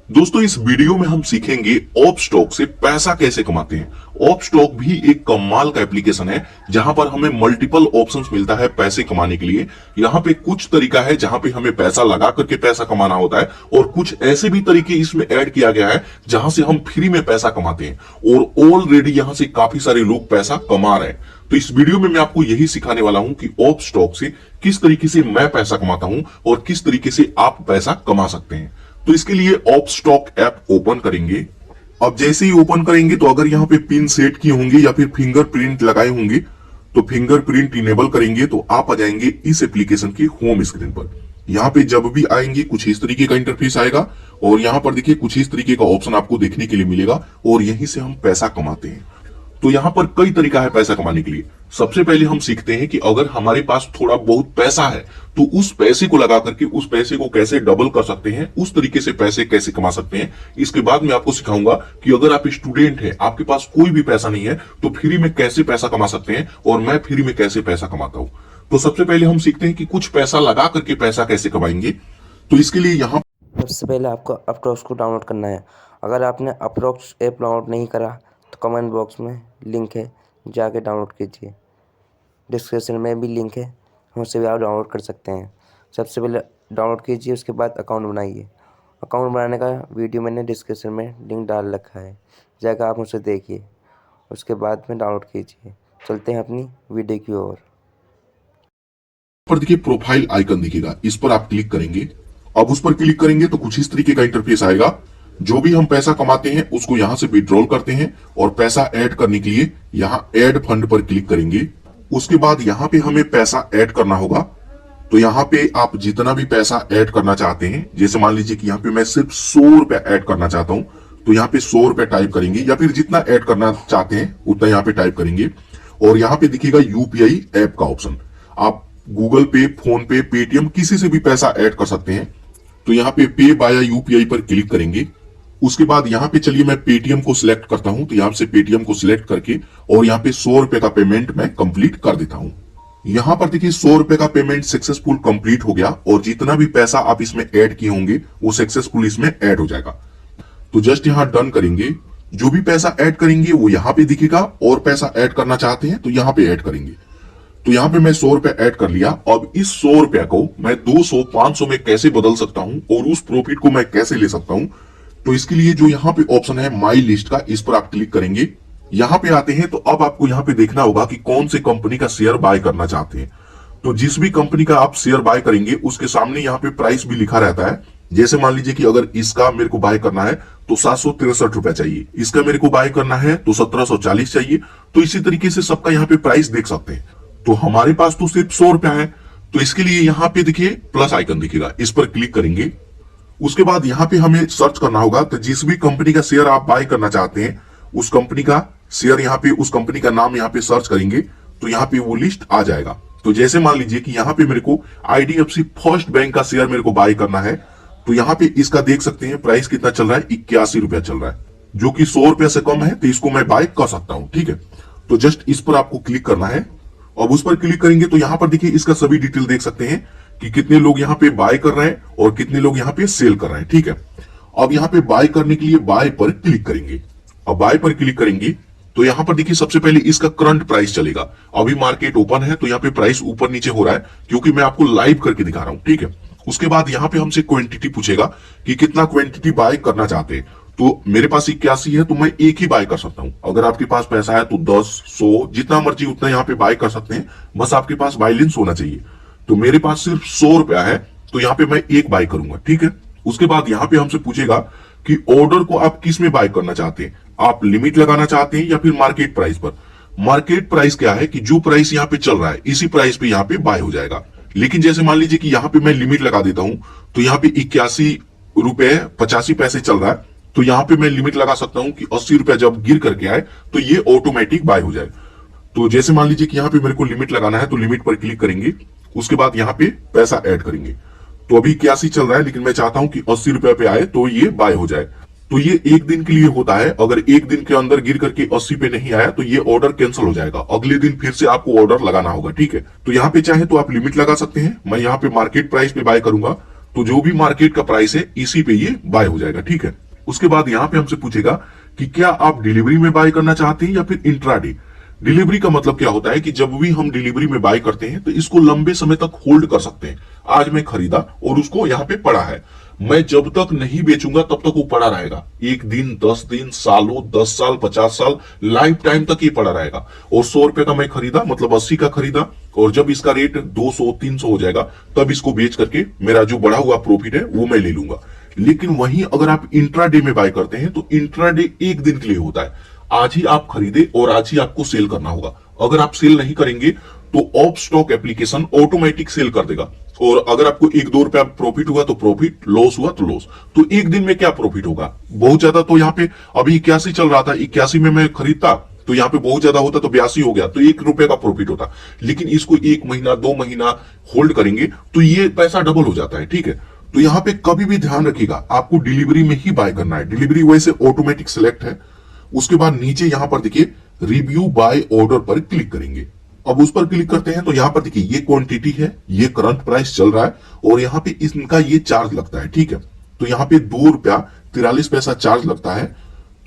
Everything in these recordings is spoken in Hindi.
दोस्तों इस वीडियो में हम सीखेंगे ऑप स्टॉक से पैसा कैसे कमाते हैं। ऑप स्टॉक भी एक कमाल का एप्लीकेशन है जहां पर हमें मल्टीपल ऑप्शंस मिलता है पैसे कमाने के लिए। यहाँ पे कुछ तरीका है जहां पे हमें पैसा लगा करके पैसा कमाना होता है और कुछ ऐसे भी तरीके इसमें ऐड किया गया है जहां से हम फ्री में पैसा कमाते हैं और ऑलरेडी यहां से काफी सारे लोग पैसा कमा रहे हैं। तो इस वीडियो में मैं आपको यही सिखाने वाला हूं कि ऑप स्टॉक से किस तरीके से मैं पैसा कमाता हूं और किस तरीके से आप पैसा कमा सकते हैं। तो इसके लिए ऑप स्टॉक ऐप ओपन करेंगे। अब जैसे ही ओपन करेंगे तो अगर यहाँ पे पिन सेट किए होंगे या फिर फिंगरप्रिंट लगाए होंगे तो फिंगरप्रिंट इनेबल करेंगे तो आप आ जाएंगे इस एप्लीकेशन की होम स्क्रीन पर। यहाँ पे जब भी आएंगे कुछ इस तरीके का इंटरफेस आएगा और यहाँ पर देखिए कुछ इस तरीके का ऑप्शन आपको देखने के लिए मिलेगा और यहीं से हम पैसा कमाते हैं। तो यहाँ पर कई तरीका है पैसा कमाने के लिए। सबसे पहले हम सीखते हैं कि अगर हमारे पास थोड़ा बहुत पैसा है तो उस पैसे को लगा करके उस पैसे को कैसे डबल कर सकते हैं, उस तरीके से पैसे कैसे कमा सकते हैं। इसके बाद मैं आपको सिखाऊंगा कि अगर आप स्टूडेंट हैं, आपके पास कोई भी पैसा नहीं है तो फ्री में कैसे पैसा कमा सकते हैं और मैं फ्री में कैसे पैसा कमाता हूं। तो सबसे पहले हम सीखते हैं कि कुछ पैसा लगा करके पैसा कैसे कमाएंगे। तो इसके लिए यहाँ सबसे पहले आपको अप्रोक्स को डाउनलोड करना है। अगर आपने अप्रोक्स ऐप डाउनलोड नहीं करा तो कमेंट बॉक्स में लिंक है, जाके डाउनलोड कीजिए। डिस्क्रिप्शन में भी लिंक है, उससे भी आप डाउनलोड कर सकते हैं। सबसे पहले डाउनलोड कीजिए, उसके बाद अकाउंट बनाइए। अकाउंट बनाने का वीडियो मैंने डिस्क्रिप्शन में लिंक डाल रखा है, जाकर आप उसे देखिए, उसके बाद में डाउनलोड कीजिए। चलते हैं अपनी वीडियो की ओर। पर देखिए प्रोफाइल आइकन दिखेगा, इस पर आप क्लिक करेंगे। अब उस पर क्लिक करेंगे तो कुछ इस तरीके का इंटरफेस आएगा। जो भी हम पैसा कमाते हैं उसको यहां से विड्रॉल करते हैं और पैसा ऐड करने के लिए यहां ऐड फंड पर क्लिक करेंगे। उसके बाद यहां पे हमें पैसा ऐड करना होगा। तो यहाँ पे आप जितना भी पैसा ऐड करना चाहते हैं, जैसे मान लीजिए कि यहाँ पे मैं सिर्फ 100 रुपया ऐड करना चाहता हूं तो यहाँ पे 100 रुपया टाइप करेंगे या फिर जितना ऐड करना चाहते हैं उतना यहाँ पे टाइप करेंगे। और यहाँ पे दिखेगा यूपीआई ऐप का ऑप्शन। आप गूगल पे, फोन पे, पेटीएम किसी से भी पैसा ऐड कर सकते हैं। तो यहाँ पे बाया यूपीआई पर क्लिक करेंगे। उसके बाद यहाँ पे चलिए मैं पेटीएम को सिलेक्ट करता हूं। तो यहाँ से पेटीएम को सिलेक्ट करके और यहाँ पे 100 रुपए का पेमेंट मैं कंप्लीट कर देता हूं। यहाँ पर देखिए 100 रुपए का पेमेंट सक्सेसफुल कंप्लीट हो गया और जितना भी पैसा आप इसमें ऐड किए होंगे वो सक्सेसफुल इसमें ऐड हो जाएगा। तो जस्ट यहाँ डन करेंगे। जो भी पैसा ऐड करेंगे वो यहाँ पे दिखेगा और पैसा ऐड करना चाहते हैं तो यहाँ पे ऐड करेंगे। तो यहाँ पे मैं 100 रुपया ऐड कर लिया। अब इस 100 रुपया को मैं 200, 500 में कैसे बदल सकता हूं और उस प्रॉफिट को मैं कैसे ले सकता हूं। तो इसके लिए जो यहाँ पे ऑप्शन है माई लिस्ट का, इस पर आप क्लिक करेंगे। यहाँ पे आते हैं तो अब आपको यहाँ पे देखना होगा कि कौन से कंपनी का शेयर बाय करना चाहते हैं। तो जिस भी कंपनी का आप शेयर बाय करेंगे उसके सामने यहाँ पे प्राइस भी लिखा रहता है। जैसे मान लीजिए कि अगर इसका मेरे को बाय करना है तो 763 रुपया चाहिए, इसका मेरे को बाय करना है तो 1740 चाहिए। तो इसी तरीके से सबका यहाँ पे प्राइस देख सकते हैं। तो हमारे पास तो सिर्फ 100 रुपया है तो इसके लिए यहाँ पे देखिए प्लस आइकन दिखेगा, इस पर क्लिक करेंगे। उसके बाद यहाँ पे हमें सर्च करना होगा। तो जिस भी कंपनी का शेयर आप बाय करना चाहते हैं उस कंपनी का शेयर यहाँ पे, उस कंपनी का नाम यहाँ पे सर्च करेंगे तो यहाँ पे वो लिस्ट आ जाएगा। तो जैसे मान लीजिए कि यहाँ पे मेरे को आईडीएफसी फर्स्ट बैंक का शेयर मेरे को बाय करना है तो यहाँ पे इसका देख सकते हैं प्राइस कितना चल रहा है, 81 रुपया चल रहा है, जो कि 100 रुपया से कम है। तो इसको मैं बाय कर सकता हूं, ठीक है। तो जस्ट इस पर आपको क्लिक करना है। अब उस पर क्लिक करेंगे तो यहाँ पर देखिए इसका सभी डिटेल देख सकते हैं कि कितने लोग यहाँ पे बाय कर रहे हैं और कितने लोग यहाँ पे सेल कर रहे हैं, ठीक है। अब यहाँ पे बाय करने के लिए बाय पर क्लिक करेंगे। अब बाय पर क्लिक करेंगे तो यहाँ पर देखिए सबसे पहले इसका करंट प्राइस चलेगा। अभी मार्केट ओपन है तो यहाँ पे प्राइस ऊपर नीचे हो रहा है क्योंकि मैं आपको लाइव करके दिखा रहा हूं, ठीक है। उसके बाद यहाँ पे हमसे क्वांटिटी पूछेगा कि कितना क्वांटिटी बाय करना चाहते हैं। तो मेरे पास 81 है तो मैं एक ही बाय कर सकता हूं। अगर आपके पास पैसा है तो 10, 100 जितना मर्जी उतना यहाँ पे बाय कर सकते हैं, बस आपके पास बैलेंस होना चाहिए। तो मेरे पास सिर्फ 100 रुपया है तो यहाँ पे मैं एक बाय करूंगा, ठीक है। उसके बाद यहाँ पे हमसे पूछेगा कि ऑर्डर को आप किस में बाय करना चाहते हैं, आप लिमिट लगाना चाहते हैं या फिर मार्केट प्राइस पर। मार्केट प्राइस क्या है कि जो प्राइस यहाँ पे चल रहा है इसी प्राइस पे यहाँ पे बाय हो जाएगा। लेकिन जैसे मान लीजिए कि यहाँ पे मैं लिमिट लगा देता हूं तो यहाँ पे 81 रुपए 85 पैसे चल रहा है तो यहाँ पे मैं लिमिट लगा सकता हूं कि 80 रुपया जब गिर करके आए तो ये ऑटोमेटिक बाय हो जाए। तो जैसे मान लीजिए कि यहाँ पे मेरे को लिमिट लगाना है तो लिमिट पर क्लिक करेंगे। उसके बाद यहाँ पे पैसा ऐड करेंगे। तो अभी 81 चल रहा है लेकिन मैं चाहता हूं कि 80 रुपया पे आए तो ये बाय हो जाए। तो ये एक दिन के लिए होता है। अगर एक दिन के अंदर गिर करके 80 पे नहीं आया तो ये ऑर्डर कैंसिल हो जाएगा, अगले दिन फिर से आपको ऑर्डर लगाना होगा, ठीक है। तो यहाँ पे चाहे तो आप लिमिट लगा सकते हैं। मैं यहाँ पे मार्केट प्राइस पे बाय करूंगा तो जो भी मार्केट का प्राइस है इसी पे ये बाय हो जाएगा, ठीक है। उसके बाद यहाँ पे हमसे पूछेगा कि क्या आप डिलीवरी में बाय करना चाहते हैं या फिर इंट्राडे। डिलीवरी का मतलब क्या होता है कि जब भी हम डिलीवरी में बाय करते हैं तो इसको लंबे समय तक होल्ड कर सकते हैं। आज मैं खरीदा और उसको यहाँ पे पड़ा है, मैं जब तक नहीं बेचूंगा तब तक वो पड़ा रहेगा। एक दिन, 10 दिन, सालों, 10 साल, 50 साल, लाइफ टाइम तक ये पड़ा रहेगा। और 100 रुपए का मैं खरीदा, मतलब 80 का खरीदा, और जब इसका रेट 200 300 हो जाएगा तब इसको बेच करके मेरा जो बढ़ा हुआ प्रॉफिट है वो मैं ले लूंगा। लेकिन वहीं अगर आप इंट्राडे में बाय करते हैं तो इंट्राडे एक दिन के लिए होता है। आज ही आप खरीदे और आज ही आपको सेल करना होगा। अगर आप सेल नहीं करेंगे तो of stock application automatic cell कर देगा, और अगर आपको 1-2 रुपया प्रॉफिट हुआ तो प्रॉफिट, लॉस हुआ तो लॉस। तो एक दिन में क्या प्रॉफिट होगा, बहुत ज्यादा। तो यहाँ पे अभी 81 चल रहा था, 81 में मैं खरीदता तो यहाँ पे बहुत ज्यादा होता तो 82 हो गया तो 1 रुपए का प्रॉफिट होता। लेकिन इसको 1 महीना 2 महीना होल्ड करेंगे तो ये पैसा डबल हो जाता है, ठीक है। तो यहाँ पे कभी भी ध्यान रखिएगा आपको डिलीवरी में ही बाय करना है। डिलीवरी वैसे ऑटोमेटिक सिलेक्ट है। उसके बाद नीचे यहां पर देखिए रिव्यू बाय ऑर्डर पर क्लिक करेंगे। अब उस पर क्लिक करते हैं तो यहां पर देखिए ये क्वांटिटी है, ये करंट प्राइस चल रहा है, और यहां पे इनका ये चार्ज लगता है, ठीक है। तो यहां पे 2 रुपया 43 पैसा चार्ज लगता है।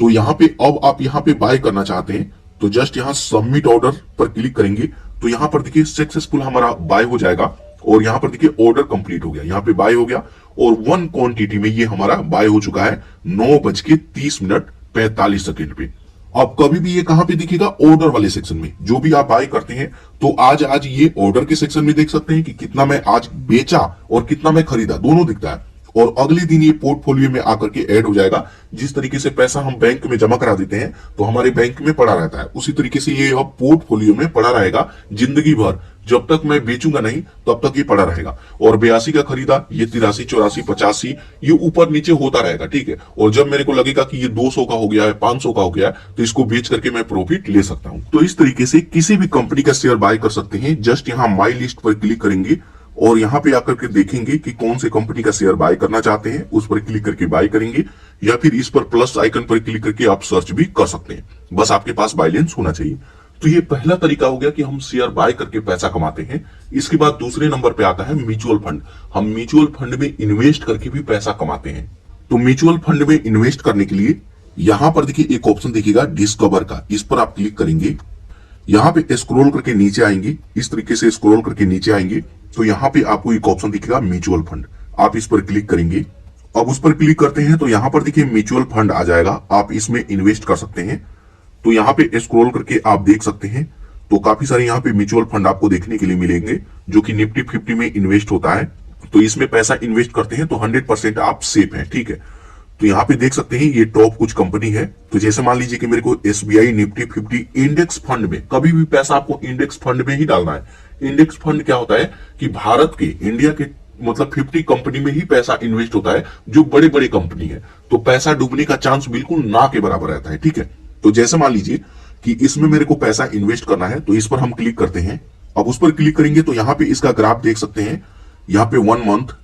तो यहां पे अब आप यहां पे बाय करना चाहते हैं तो जस्ट यहां सबमिट ऑर्डर पर क्लिक करेंगे तो यहां पर देखिए सक्सेसफुल हमारा बाय हो जाएगा, और यहां पर देखिए ऑर्डर कंप्लीट हो गया, यहां पे बाय हो गया, और 1 क्वांटिटी में ये हमारा बाय हो चुका है 9:30 पे। अब कभी भी ये कहां पे दिखेगा, ऑर्डर वाले सेक्शन में। जो भी आप बाय करते हैं तो आज ये ऑर्डर के सेक्शन में देख सकते हैं कि कितना मैं आज बेचा और कितना मैं खरीदा, दोनों दिखता है। और अगले दिन ये पोर्टफोलियो में आकर के ऐड हो जाएगा। जिस तरीके से पैसा हम बैंक में जमा करा देते हैं तो हमारे बैंक में पड़ा रहता है, उसी तरीके से ये अब पोर्टफोलियो में पड़ा रहेगा जिंदगी भर। जब तक मैं बेचूंगा नहीं तब तक ये पड़ा रहेगा। और 82 का खरीदा, ये 83, 84, 85 ये ऊपर नीचे होता रहेगा, ठीक है। और जब मेरे को लगेगा कि ये 200 का हो गया है, 500 का हो गया है, तो इसको बेच करके मैं प्रॉफिट ले सकता हूं। तो इस तरीके से किसी भी कंपनी का शेयर बाय कर सकते हैं। जस्ट यहां माई लिस्ट पर क्लिक करेंगे और यहां पे आकर के देखेंगे कि कौन से कंपनी का शेयर बाय करना चाहते हैं, उस पर क्लिक करके बाय करेंगे, या फिर इस पर प्लस आइकन पर क्लिक करके आप सर्च भी कर सकते हैं। बस आपके पास बैलेंस होना चाहिए। तो ये पहला तरीका हो गया कि हम शेयर बाय करके पैसा कमाते हैं। इसके बाद दूसरे नंबर पे आता है म्यूचुअल फंड। हम म्यूचुअल फंड में इन्वेस्ट करके भी पैसा कमाते हैं। तो म्यूचुअल फंड में इन्वेस्ट करने के लिए यहां पर देखिए एक ऑप्शन देखिएगा डिस्कवर का, इस पर आप क्लिक करेंगे। यहां पे स्क्रॉल करके नीचे आएंगे, इस तरीके से स्क्रॉल करके नीचे आएंगे तो यहां पे आपको एक ऑप्शन दिखेगा म्यूचुअल फंड, आप इस पर क्लिक करेंगे। अब उस पर क्लिक करते हैं तो यहां पर देखिए म्यूचुअल फंड आ जाएगा, आप इसमें इन्वेस्ट कर सकते हैं। तो यहां पे स्क्रॉल करके आप देख सकते हैं तो काफी सारे यहां पे म्यूचुअल फंड आपको देखने के लिए मिलेंगे जो कि निफ्टी 50 में इन्वेस्ट होता है। तो इसमें पैसा इन्वेस्ट करते हैं तो 100% आप सेफ हैं, ठीक है। तो यहाँ पे देख सकते हैं ये टॉप कुछ कंपनी है। तो जैसे मान लीजिए कि मेरे को एसबीआई निफ्टी 50 इंडेक्स फंड में, कभी भी पैसा आपको इंडेक्स फंड में ही डालना है। इंडेक्स फंड क्या होता है कि भारत के, इंडिया के मतलब 50 कंपनी में ही पैसा इन्वेस्ट होता है जो बड़े बड़े कंपनी है। तो पैसा डूबने का चांस बिल्कुल ना के बराबर रहता है, ठीक है। तो जैसे मान लीजिए कि इसमें मेरे को पैसा इन्वेस्ट करना है तो इस पर हम क्लिक करते हैं। अब उस पर क्लिक करेंगे तो यहाँ पे इसका ग्राफ देख सकते हैं। यहाँ पे 1 मंथ,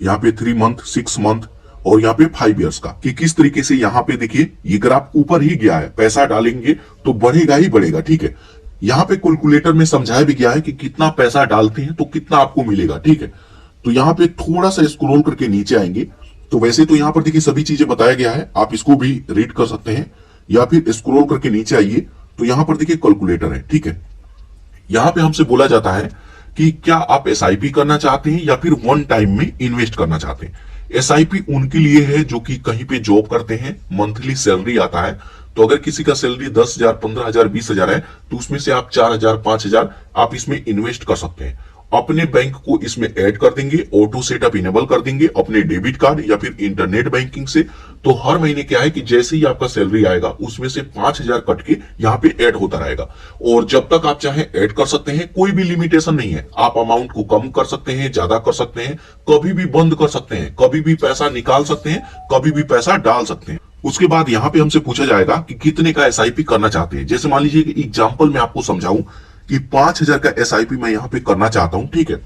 यहाँ पे 3 मंथ, 6 मंथ और यहाँ पे 5 इयर्स का, कि किस तरीके से यहाँ पे देखिए ये ग्राफ ऊपर ही गया है। पैसा डालेंगे तो बढ़ेगा ही बढ़ेगा, ठीक है। यहाँ पे कैलकुलेटर में समझाया भी गया है कि कितना पैसा डालते हैं तो कितना आपको मिलेगा, ठीक है। तो यहाँ पे थोड़ा सा स्क्रॉल करके नीचे आएंगे तो वैसे तो यहाँ पर देखिए सभी चीजें बताया गया है, आप इसको भी रीड कर सकते हैं। या फिर स्क्रॉल करके नीचे आइए तो यहाँ पर देखिए कैलकुलेटर है, ठीक है। यहाँ पे हमसे बोला जाता है कि क्या आप एसआईपी करना चाहते हैं या फिर वन टाइम में इन्वेस्ट करना चाहते हैं। एसआईपी उनके लिए है जो कि कहीं पे जॉब करते हैं, मंथली सैलरी आता है। तो अगर किसी का सैलरी 10,000, 15,000, 20,000 है तो उसमें से आप 4,000, 5,000 आप इसमें इन्वेस्ट कर सकते हैं। अपने बैंक को इसमें ऐड कर देंगे, ऑटो सेटअप इनेबल कर देंगे अपने डेबिट कार्ड या फिर इंटरनेट बैंकिंग से। तो हर महीने क्या है कि जैसे ही आपका सैलरी आएगा उसमें से 5,000 कट के यहाँ पे ऐड होता रहेगा। और jab तक आप चाहे ऐड कर सकते हैं, कोई भी लिमिटेशन नहीं है। आप अमाउंट को कम कर सकते हैं, ज्यादा कर सकते हैं, कभी भी बंद कर सकते हैं, कभी भी पैसा निकाल सकते हैं, कभी भी पैसा डाल सकते हैं। उसके बाद यहाँ पे हमसे पूछा जाएगा कि कितने का एसआईपी करना चाहते हैं। जैसे मान लीजिए कि एग्जाम्पल में आपको समझाऊं कि 5,000 का एसआईपी मैं यहाँ पे करना चाहता हूं, ठीक है।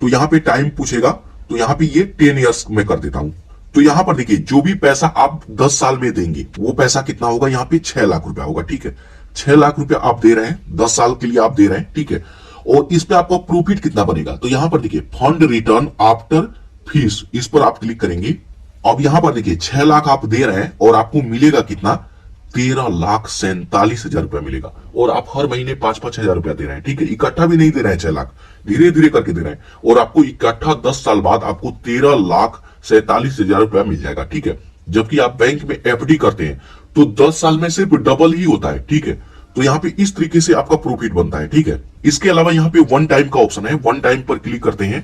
तो यहाँ पे टाइम पूछेगा तो यहाँ पे ये 10 इयर्स में कर देता हूं। तो यहाँ पर देखिए जो भी पैसा आप 10 साल में देंगे वो पैसा कितना होगा, यहाँ पे 6 लाख रुपया होगा, ठीक है। 6 लाख रुपया आप दे रहे हैं, 10 साल के लिए आप दे रहे हैं, ठीक है। और इस पे आपको प्रॉफिट कितना बनेगा, तो यहाँ पर देखिए फंड रिटर्न आफ्टर फीस, इस पर आप क्लिक करेंगे। अब यहां पर देखिए 6 लाख आप दे रहे हैं और आपको मिलेगा कितना, 13,47,000 रुपया मिलेगा। और आप हर महीने 5-5 हजार रुपया दे रहे हैं, ठीक है, इकट्ठा भी नहीं दे रहे हैं 6 लाख, धीरे धीरे करके दे रहे हैं। और आपको इकट्ठा 10 साल बाद आपको 13,47,000 रुपया मिल जाएगा, ठीक है। जबकि आप बैंक में एफडी करते हैं तो 10 साल में सिर्फ डबल ही होता है, ठीक है। तो यहाँ पे इस तरीके से आपका प्रॉफिट बनता है, ठीक है। इसके अलावा यहाँ पे वन टाइम का ऑप्शन है, वन टाइम पर क्लिक करते हैं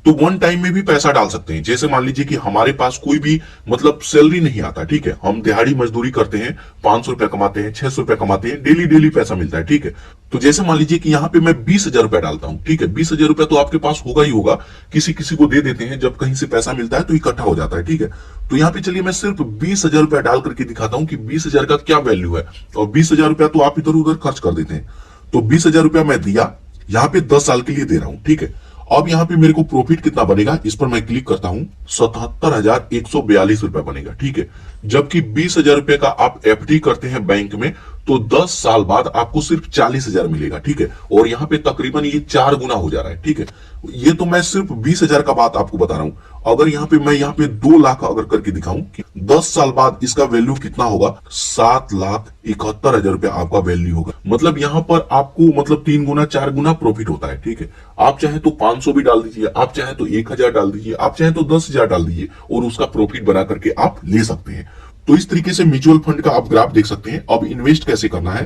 तो वन टाइम में भी पैसा डाल सकते हैं। जैसे मान लीजिए कि हमारे पास कोई भी मतलब सैलरी नहीं आता, ठीक है, हम दिहाड़ी मजदूरी करते हैं, 500 रुपया कमाते हैं, 600 रुपया कमाते हैं, डेली डेली पैसा मिलता है, ठीक है। तो जैसे मान लीजिए कि यहाँ पे मैं 20,000 रुपया डालता हूँ, ठीक है, 20,000 रुपया तो आपके पास होगा ही होगा, किसी किसी को दे देते हैं, जब कहीं से पैसा मिलता है तो इकट्ठा हो जाता है, ठीक है। तो यहाँ पे चलिए मैं सिर्फ 20,000 रुपया डाल करके दिखाता हूँ कि 20,000 का क्या वैल्यू है। और 20,000 रुपया तो आप इधर उधर खर्च कर देते हैं। तो 20,000 रुपया मैं दिया, यहाँ पे 10 साल के लिए दे रहा हूं, ठीक है। अब यहाँ पे मेरे को प्रॉफिट कितना बनेगा, इस पर मैं क्लिक करता हूं, 77,142 रुपया बनेगा, ठीक है। जबकि 20,000 रुपए का आप एफडी करते हैं बैंक में तो 10 साल बाद आपको सिर्फ 40,000 मिलेगा, ठीक है। और यहाँ पे तकरीबन ये 4 गुना हो जा रहा है, ठीक है। ये तो मैं सिर्फ 20,000 का बात आपको बता रहा हूं। अगर यहाँ पे मैं यहाँ पे 2 लाख अगर करके दिखाऊं कि 10 साल बाद इसका वैल्यू कितना होगा, 7,71,000 रुपया आपका वैल्यू होगा। मतलब यहाँ पर आपको मतलब 3 गुना 4 गुना प्रॉफिट होता है, ठीक है। आप चाहे तो 500 भी डाल दीजिए, आप चाहे तो 1,000 डाल दीजिए, आप चाहे तो 10,000 डाल दीजिए और उसका प्रॉफिट बना करके आप ले सकते हैं। तो इस तरीके से म्यूचुअल फंड का आप ग्राफ देख सकते हैं। अब इन्वेस्ट कैसे करना है,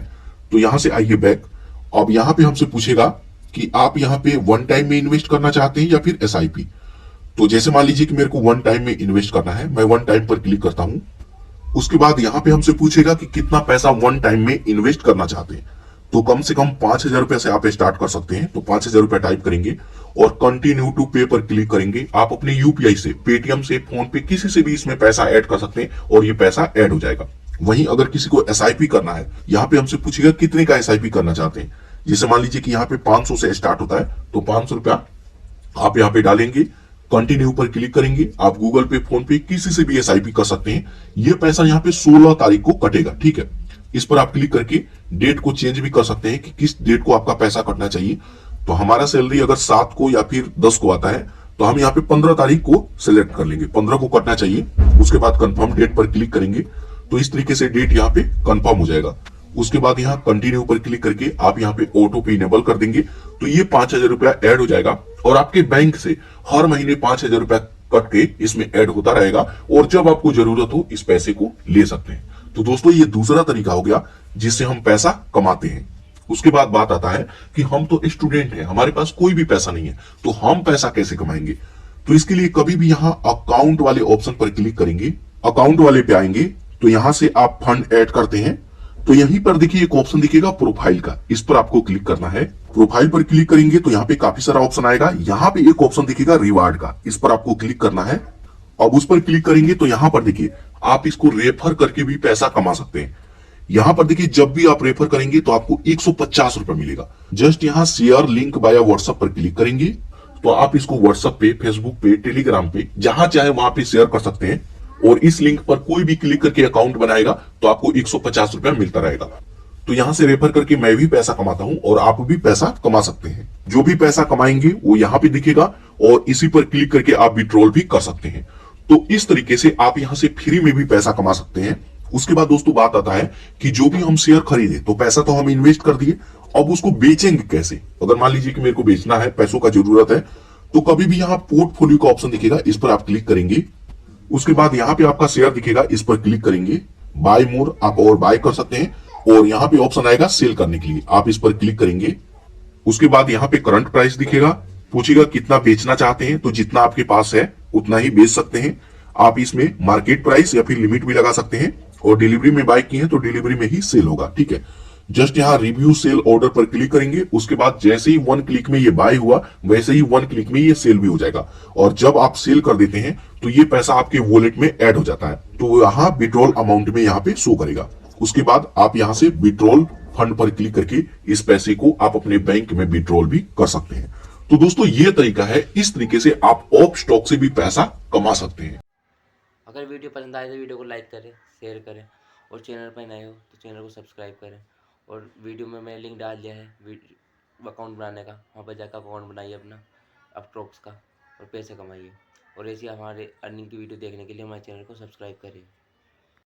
तो यहां से आइए बैक। अब यहां पे हमसे पूछेगा कि आप यहां पे वन टाइम में इन्वेस्ट करना चाहते हैं या फिर एसआईपी। तो जैसे मान लीजिए कि मेरे को वन टाइम में इन्वेस्ट करना है, मैं वन टाइम पर क्लिक करता हूं। उसके बाद यहां पे हमसे पूछेगा कि कितना पैसा वन टाइम में इन्वेस्ट करना चाहते हैं। तो कम से कम 5,000 रुपए से आप स्टार्ट कर सकते हैं। तो 5,000 रुपए टाइप करेंगे और कंटिन्यू टू पे पर क्लिक करेंगे। आप अपने यूपीआई से, पेटीएम से, फोन पे, किसी से भी इसमें पैसा ऐड कर सकते हैं और ये पैसा ऐड हो जाएगा। वहीं अगर किसी को एसआईपी करना है, यहाँ पे हमसे पूछेगा कितने का एसआईपी करना चाहते हैं। जैसे मान लीजिए कि यहाँ पे 500 से स्टार्ट होता है, तो 500 रुपया आप यहाँ पे डालेंगे, कंटिन्यू पर क्लिक करेंगे। आप गूगल पे, फोन पे, किसी से भी एसआईपी कर सकते हैं। ये पैसा यहाँ पे 16 तारीख को कटेगा, ठीक है। इस पर आप क्लिक करके डेट को चेंज भी कर सकते हैं कि किस डेट को आपका पैसा कटना चाहिए। तो हमारा सैलरी अगर 7 को या फिर 10 को आता है तो हम यहाँ पे 15 तारीख को सिलेक्ट कर लेंगे, 15 को कटना चाहिए। उसके बाद कंफर्म डेट पर क्लिक करेंगे तो इस तरीके से डेट यहाँ पे कंफर्म हो जाएगा। उसके बाद यहाँ कंटिन्यू पर क्लिक करके आप यहाँ पे ऑटो पे इनेबल कर देंगे तो ये 5,000 रुपया ऐड हो जाएगा और आपके बैंक से हर महीने 5,000 रुपया कट के इसमें ऐड होता रहेगा और जब आपको जरूरत हो इस पैसे को ले सकते हैं। तो दोस्तों ये दूसरा तरीका हो गया जिससे हम पैसा कमाते हैं। उसके बाद बात आता है कि हम तो स्टूडेंट हैं, हमारे पास कोई भी पैसा नहीं है, तो हम पैसा कैसे कमाएंगे। तो इसके लिए कभी भी यहाँ अकाउंट वाले ऑप्शन पर क्लिक करेंगे, अकाउंट वाले पे आएंगे तो यहां से आप फंड ऐड करते हैं। तो यहीं पर देखिए एक ऑप्शन दिखेगा प्रोफाइल का, इस पर आपको क्लिक करना है। प्रोफाइल पर क्लिक करेंगे तो यहाँ पे काफी सारा ऑप्शन आएगा। यहाँ पे एक ऑप्शन दिखेगा रिवार्ड का, इस पर आपको क्लिक करना है। अब उस पर क्लिक करेंगे तो यहाँ पर देखिए आप इसको रेफर करके भी पैसा कमा सकते हैं। यहाँ पर देखिए जब भी आप रेफर करेंगे तो आपको 150 रुपए मिलेगा। जस्ट यहाँ शेयर लिंक बाया व्हाट्सएप पर क्लिक करेंगे तो आप इसको व्हाट्सएप पे, फेसबुक पे, टेलीग्राम पे, जहां चाहे वहां पे शेयर कर सकते हैं। और इस लिंक पर कोई भी क्लिक करके अकाउंट बनाएगा तो आपको 150 रुपया मिलता रहेगा। तो यहां से रेफर करके मैं भी पैसा कमाता हूं और आप भी पैसा कमा सकते हैं। जो भी पैसा कमाएंगे वो यहाँ पे दिखेगा और इसी पर क्लिक करके आप विड्रॉल भी कर सकते हैं। तो इस तरीके से आप यहां से फ्री में भी पैसा कमा सकते हैं। उसके बाद दोस्तों बात आता है कि जो भी हम शेयर खरीदे तो पैसा तो हम इन्वेस्ट कर दिए, अब उसको बेचेंगे कैसे। अगर मान लीजिए कि मेरे को बेचना है, पैसों का जरूरत है, तो कभी भी यहाँ पोर्टफोलियो का ऑप्शन दिखेगा, इस पर आप क्लिक करेंगे। उसके बाद यहाँ पे आपका शेयर दिखेगा, इस पर क्लिक करेंगे। बाय मोर आप और बाय कर सकते हैं और यहाँ पे ऑप्शन आएगा सेल करने के लिए, आप इस पर क्लिक करेंगे। उसके बाद यहाँ पे करंट प्राइस दिखेगा, पूछेगा कितना बेचना चाहते हैं, तो जितना आपके पास है उतना ही बेच सकते हैं। आप इसमें मार्केट प्राइस या फिर लिमिट भी लगा सकते हैं और डिलीवरी में बाय किए हैं तो डिलीवरी में ही सेल होगा, ठीक है। जस्ट यहाँ रिव्यू सेल ऑर्डर पर क्लिक करेंगे। उसके बाद जैसे ही 1 क्लिक में ये बाय हुआ वैसे ही 1 क्लिक में ये सेल भी हो जाएगा और जब आप सेल कर देते हैं तो ये पैसा आपके वॉलेट में ऐड हो जाता है। तो यहाँ विड्रॉल अमाउंट में यहाँ पे शो करेगा। उसके बाद आप यहाँ से विड्रॉल फंड पर क्लिक करके इस पैसे को आप अपने बैंक में विड्रॉल भी कर सकते हैं। तो दोस्तों ये तरीका है, इस तरीके से आप ऑप स्टॉक से भी पैसा कमा सकते हैं। अगर वीडियो पसंद आए तो वीडियो को लाइक करें, शेयर करें और चैनल पर नए हो तो चैनल को सब्सक्राइब करें। और वीडियो में मैंने लिंक डाल दिया है अकाउंट बनाने का, वहाँ पर जाकर अकाउंट बनाइए अपना अपट्रॉक्स का और पैसे कमाइए। और ऐसी हमारे अर्निंग की वीडियो देखने के लिए हमारे चैनल को सब्सक्राइब करें।